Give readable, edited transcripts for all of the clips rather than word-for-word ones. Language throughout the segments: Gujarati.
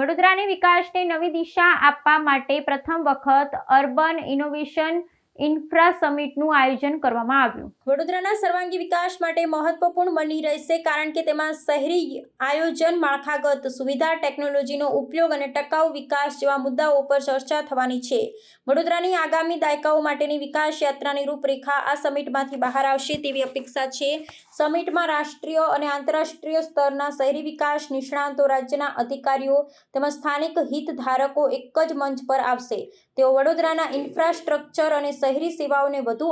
વડોદરાને વિકાસને નવી દિશા આપવા માટે પ્રથમ વખત અર્બન ઇનોવેશન ઇન્ફ્રા સમિટનું આયોજન કરવામાં આવ્યું। વડોદરાના સર્વાંગી વિકાસ માટે મહત્વપૂર્ણ બની રહેશે, કારણ કે તેમાં શહેરી આયોજન, માળખાગત સુવિધા, ટેકનોલોજીનો ઉપયોગ અને ટકાઉ વિકાસ જેવા મુદ્દાઓ પર ચર્ચા થવાની છે। વડોદરાની આગામી દાયકાઓ માટેની વિકાસ યાત્રાની રૂપરેખા આ સમિટમાંથી બહાર આવશે તેવી અપેક્ષા છે। સમિટમાં રાષ્ટ્રીય અને આંતરરાષ્ટ્રીય સ્તરના શહેરી વિકાસ નિષ્ણાતો, રાજ્યના અધિકારીઓ તેમજ સ્થાનિક હિતધારકો એક જ મંચ પર આવશે। તેઓ વડોદરાના ઇન્ફ્રાસ્ટ્રક્ચર અને શહેરી સેવાઓને વધુ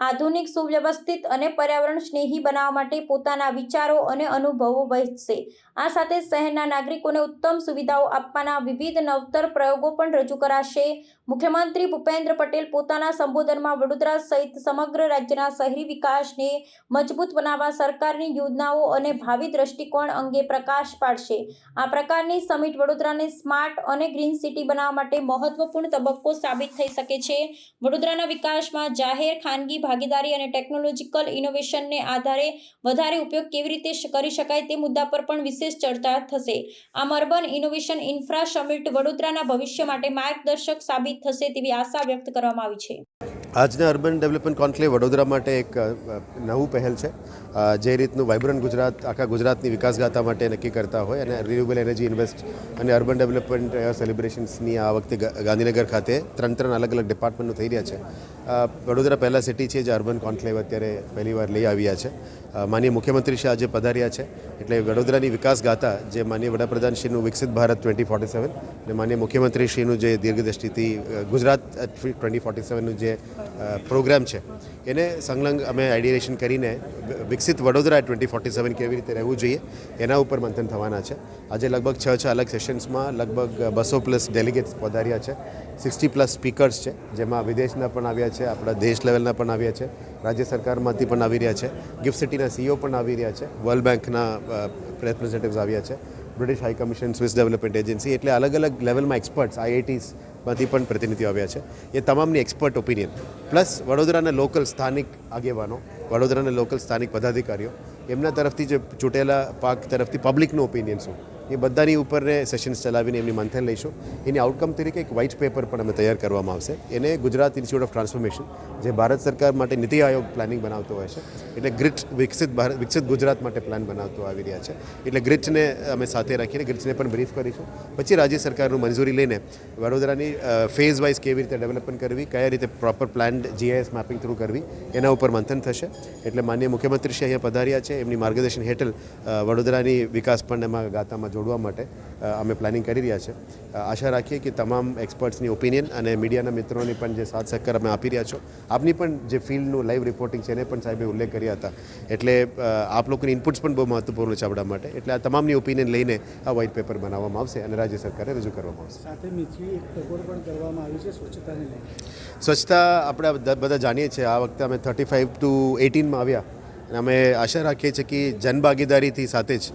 આધુનિક, સુવ્યવસ્થિત અને પર્યાવરણ સ્નેહી બનાવવા માટે પોતાના વિચારો અને અનુભવો વહેંચશે। આ સાથે શહેરના નાગરિકોને ઉત્તમ સુવિધાઓ આપવાના વિવિધ નવતર પ્રયોગો પણ રજૂ કરાશે। મુખ્યમંત્રી ભૂપેન્દ્ર પટેલ પોતાના સંબોધનમાં વડોદરા સહિત સમગ્ર રાજ્યના શહેરી વિકાસને મજબૂત બનાવવા સરકારની યોજનાઓ અને ભાવિ દ્રષ્ટિકોણ અંગે પ્રકાશ પાડશે। આ પ્રકારની સમિટ વડોદરાને સ્માર્ટ અને ગ્રીન સિટી બનાવવા માટે મહત્વપૂર્ણ તબક્કો સાબિત થઈ શકે છે। વડોદરાના વિકાસમાં જાહેર ખાનગી ભાગીદારી અને ટેકનોલોજીકલ ઇનોવેશનને આધારે વધારે ઉપયોગ કેવી રીતે કરી શકાય તે મુદ્દા પર પણ વિશેષ ચર્ચા થશે। આમ અર્બન ઇનોવેશન ઇન્ફ્રા સમિટ વડોદરાના ભવિષ્ય માટે માર્ગદર્શક સાબિત થશે તેવી આશા વ્યક્ત કરવામાં આવી છે। આજના અર્બન ડેવલપમેન્ટ કોન્ક્લેવ વડોદરા માટે એક નવું પહેલ છે। જે રીતનું વાઇબ્રન્ટ ગુજરાત આખા ગુજરાતની વિકાસગાથા માટે નક્કી કરતા હોય અને રિન્યુએબલ એનર્જી ઇન્વેસ્ટ અને અર્બન ડેવલપમેન્ટ સેલિબ્રેશન્સની આ વખતે ગાંધીનગર ખાતે ત્રણ અલગ અલગ ડિપાર્ટમેન્ટો થઈ રહ્યા છે। વડોદરા પહેલા સિટી છે જે અર્બન કોન્ક્લેવ અત્યારે પહેલીવાર લઈ આવ્યા છે। માનનીય મુખ્યમંત્રી શ્રી આજે પધાર્યા છે, એટલે વડોદરાની વિકાસગાથા જે માનનીય વડાપ્રધાનશ્રીનું વિકસિત ભારત 2047 અને માનનીય મુખ્યમંત્રીશ્રીનું જે દીર્ઘદ્રષ્ટિથી ગુજરાત 2047નું જે પ્રોગ્રામ છે એને સંલગ્ન અમે આઈડિયેશન કરીને વિકસિત વડોદરા 2047 કેવી રીતે રહેવું જોઈએ એના ઉપર મંથન થવાના છે। આજે લગભગ 6 અલગ સેશન્સમાં લગભગ 200+ ડેલિગેટ્સ પધાર્યા છે। 60+ સ્પીકર્સ છે, જેમાં વિદેશના પણ આવ્યા છે, આપણા દેશ લેવલના પણ આવ્યા છે, રાજ્ય સરકારમાંથી પણ આવી રહ્યા છે, ગિફ્ટ સિટીના CEO પણ આવી રહ્યા છે, વર્લ્ડ બેંકના રિપ્રેઝેન્ટેટિવ્સ આવ્યા છે, British high commission, Swiss development agency, એટલે અલગ અલગ લેવલમાં એક્સપર્ટ્સ, IITs માંથી પણ પ્રતિનિધિઓ આવ્યા છે। એ તમામની એક્સપર્ટ ઓપિનિયન પ્લસ વડોદરાના લોકલ સ્થાનિક આગેવાનો, વડોદરાના લોકલ સ્થાનિક પદાધિકારીઓ, એમના તરફથી જે ચૂંટેલા પાક તરફથી પબ્લિકનું ઓપિનિયન શું, એ બધાની ઉપરને સેશન્સ ચલાવીને એમની મંથન લઈશું। એની આઉટકમ તરીકે એક વ્હાઇટ પેપર પણ અમે તૈયાર કરવામાં આવશે। એને ગુજરાત ઇન્સ્ટિટ્યૂટ ઓફ ટ્રાન્સફોર્મેશન, જે ભારત સરકાર માટે નીતિ આયોગ પ્લાનિંગ બનાવતો હોય છે, એટલે ગ્રીટ વિકસિત ગુજરાત માટે પ્લાન બનાવતો આવી રહ્યા છે, એટલે ગ્રીટને અમે સાથે રાખીને ગ્રીટ્સને પણ બ્રીફ કરીશું। પછી રાજ્ય સરકારનું મંજૂરી લઈને વડોદરાની ફેઝ વાઇઝ કેવી રીતે ડેવલપમેન્ટ કરવી, કયા રીતે proper planned GIS mapping through કરવી, એના ઉપર મંથન થશે। એટલે માનનીય મુખ્યમંત્રીશ્રી અહીંયા પધાર્યા છે, એમની માર્ગદર્શન હેઠળ વડોદરાની વિકાસ પણ એમાં ગાથામાં જોડવા માટે અમે પ્લાનિંગ કરી રહ્યા છે। આશા રાખીએ કે તમામ એક્સપર્ટ્સની ઓપિનિયન અને મીડિયાના મિત્રોની પણ જે સાથ સહકાર અમે આપી રહ્યા છો, આપની પણ જે ફિલ્ડનું લાઈવ રિપોર્ટિંગ છે એને પણ સાહેબે ઉલ્લેખ કર્યા હતા, એટલે આપ લોકોની ઇનપુટ્સ પણ બહુ મહત્વપૂર્ણ છે આપણા માટે। એટલે આ તમામની ઓપિનિયન લઈને આ વ્હાઇટ પેપર બનાવવામાં આવશે અને રાજ્ય સરકારે રજૂ કરવામાં આવશે। સાથે બીજી એક ટકોર પણ કરવામાં આવી છે સ્વચ્છતાને લઈને। સ્વચ્છતા આપણે બધા જાણીએ છીએ, આ વખતે અમે 35 to 18માં આવ્યા અને અમે આશા રાખીએ છીએ કે જનભાગીદારીથી સાથે જ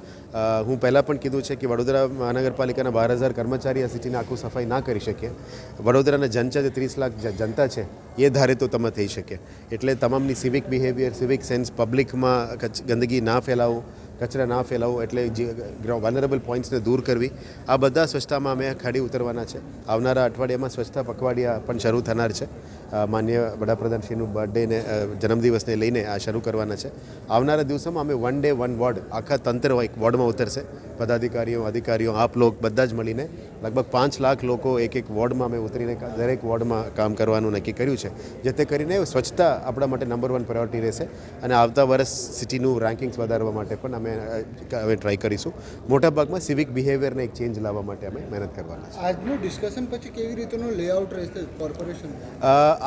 હું પહેલાં પણ કીધું છે કે વડોદરા મહાનગરપાલિકાના 12,000 કર્મચારી આ સિટીને આખું સફાઈ ના કરી શકીએ। વડોદરાના જનતા જે 30 લાખ જનતા છે એ ધારે તો તમે થઈ શકે, એટલે તમામની સિવિક બિહેવિયર, સિવિક સેન્સ, પબ્લિકમાં ગંદકી ના ફેલાવો, કચરા ના ફેલાવો, એટલે વલ્નરેબલ પોઈન્ટ્સને દૂર કરવી, આ બધા સ્વચ્છતામાં અમે ખાડી ઉતરવાના છે। આવનારા અઠવાડિયામાં સ્વચ્છતા પખવાડિયા પણ શરૂ થનાર છે। માનનીય વડાપ્રધાનશ્રીનું બર્થડેને જન્મદિવસને લઈને આ શરૂ કરવાના છે। આવનારા દિવસોમાં અમે 1 day 1 વોર્ડ, આખા તંત્ર એક વોર્ડમાં ઉતરશે, પદાધિકારીઓ, અધિકારીઓ, આપ લોક બધા જ મળીને લગભગ 5 લાખ લોકો એક વોર્ડમાં અમે ઉતરીને દરેક વોર્ડમાં કામ કરવાનું નક્કી કર્યું છે, જેથી કરીને સ્વચ્છતા આપણા માટે નંબર 1 પ્રાયોરિટી રહેશે અને આવતા વર્ષ સિટીનું રેન્કિંગ્સ વધારવા માટે પણ અમે ટ્રાય કરીશું। મોટાભાગમાં સિવિક બિહેવિયરને એક ચેન્જ લાવવા માટે અમે મહેનત કરવાના છે। આજનું ડિસ્કશન પછી કેવી રીતનું લેઆઉટ રહેશે કોર્પોરેશન?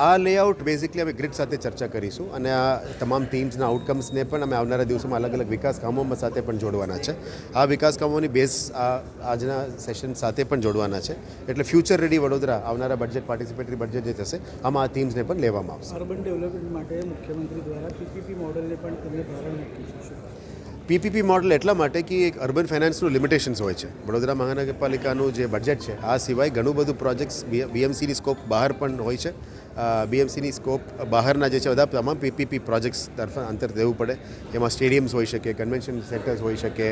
આ લેઆઉટ બેઝિકલી અમે ગ્રીડ સાથે ચર્ચા કરીશું અને આ તમામ થીમ્સના આઉટકમ્સને પણ અમે આવનારા દિવસોમાં અલગ અલગ વિકાસ કામોમાં સાથે પણ જોડવાના છે। આ વિકાસ કામોની બેઝ આજના સેશન સાથે પણ જોડવાના છે, એટલે ફ્યુચર રેડી વડોદરા આવનારા બજેટ, પાર્ટિસિપેટરી બજેટ જે થશે આમાં આ થીમ્સને પણ લેવામાં આવશે। અર્બન ડેવલપમેન્ટ માટે મુખ્યમંત્રી દ્વારા PPP મોડલને પણ તમે પ્રારંભ મૂક્યું છે। PPP મોડલ એટલા માટે કે એક અર્બન ફાઇનાન્સનું લિમિટેશન્સ હોય છે। વડોદરા મહાનગરપાલિકાનું જે બજેટ છે, આ સિવાય ઘણું બધું પ્રોજેક્ટ્સ BMCની સ્કોપ બહાર પણ હોય છે બીએમસીની સ્કોપ બહારના જે છે બધા તમામ પીપીપી પ્રોજેક્ટ્સ તરફ અંતર દેવું પડે. એમાં સ્ટેડિયમ્સ હોઈ શકે, કન્વેન્શન સેન્ટર્સ હોઈ શકે,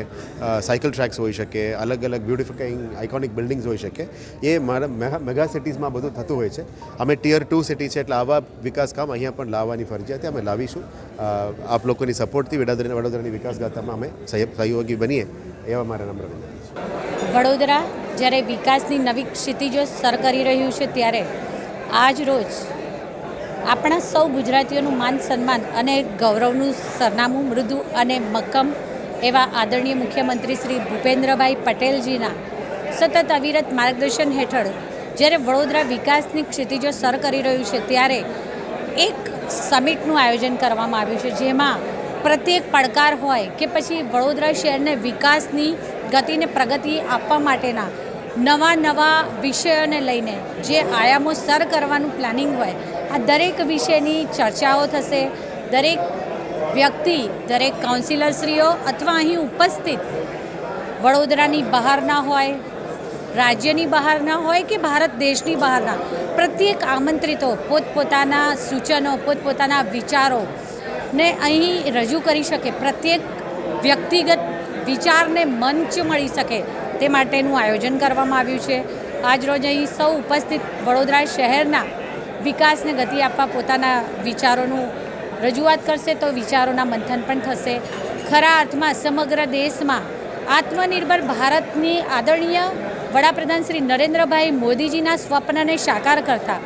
સાયકલ ટ્રેક્સ હોઈ શકે, અલગ અલગ બ્યુટિફાઈંગ આઇકોનિક બિલ્ડિંગ્સ હોઈ શકે. એ મારા મેગા સિટીઝમાં બધું થતું હોય છે. અમે ટિયર 2 સિટી છે એટલે આવા વિકાસ કામ અહીંયા પણ લાવવાની ફરજિયાત અમે લાવીશું. આપ લોકોની સપોર્ટથી વડોદરાની વિકાસ ગાથામાં અમે સહયોગી બનીએ એવા મારા નમ્ર વિનંતી છે. વડોદરા જ્યારે વિકાસની નવી ક્ષિતિજો સર કરી રહ્યું છે ત્યારે આજ રોજ આપણા સૌ ગુજરાતીઓનું માન સન્માન અને ગૌરવનું સરનામું મૃદુ અને મક્કમ એવા આદરણીય મુખ્યમંત્રી શ્રી ભૂપેન્દ્રભાઈ પટેલજીના સતત અવિરત માર્ગદર્શન હેઠળ જ્યારે વડોદરા વિકાસની ક્ષિતિજો સર કરી રહ્યું છે ત્યારે એક સમિટનું આયોજન કરવામાં આવ્યું છે, જેમાં પ્રત્યેક પડકાર હોય કે પછી વડોદરા શહેરને વિકાસની ગતિને પ્રગતિ આપવા માટેના નવા વિષયોને લઈને જે આયામો સર કરવાનું પ્લાનિંગ હોય, આ દરેક વિષયની ચર્ચાઓ થશે. દરેક વ્યક્તિ, દરેક કાઉન્સિલરશ્રીઓ અથવા અહીં ઉપસ્થિત વડોદરાની બહારના હોય, રાજ્યની બહારના હોય કે ભારત દેશની બહારના પ્રત્યેક આમંત્રિતો પોતપોતાના સૂચનો, પોતપોતાના વિચારો ને અહીં રજૂ કરી શકે, પ્રત્યેક વ્યક્તિગત વિચારને મંચ મળી શકે તે માટેનું આયોજન કરવામાં આવ્યું છે. આજરોજ અહીં સૌ ઉપસ્થિત વડોદરા શહેરના વિકાસને ગતિ આપવા પોતાના વિચારોનું રજૂઆત કરશે તો વિચારોના મંથન પણ થશે. ખરા અર્થમાં સમગ્ર દેશમાં આત્મનિર્ભર ભારતની આદરણીય વડાપ્રધાન શ્રી નરેન્દ્રભાઈ મોદીજીના સ્વપ્નને સાકાર કરતા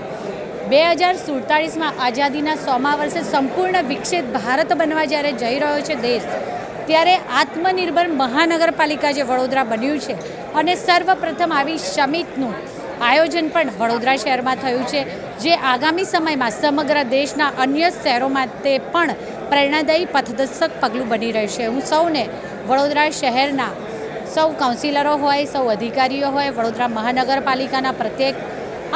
2047માં આઝાદીના 100મા વર્ષે સંપૂર્ણ વિકસિત ભારત બનવા જ્યારે જઈ રહ્યો છે દેશ, ત્યારે આત્મનિર્ભર મહાનગરપાલિકા જે વડોદરા બન્યું છે અને સર્વપ્રથમ આવી સમિટનું આયોજન પણ વડોદરા શહેરમાં થયું છે, જે આગામી સમયમાં સમગ્ર દેશના અન્ય શહેરોમાં તે પણ પ્રેરણાદાયી પથદર્શક પગલું બની રહેશે. હું સૌને વડોદરા શહેરના સૌ કાઉન્સિલરો હોય, સૌ અધિકારીઓ હોય, વડોદરા મહાનગરપાલિકાના પ્રત્યેક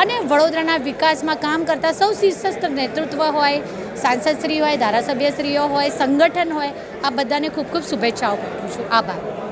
અને વડોદરાના વિકાસમાં કામ કરતા સૌ શીર્ષસ્થ નેતૃત્વ હોય, સાંસદશ્રી હોય, ધારાસભ્યશ્રીઓ હોય, સંગઠન હોય, આ બધાને ખૂબ ખૂબ શુભેચ્છાઓ પાઠવું છું. આભાર.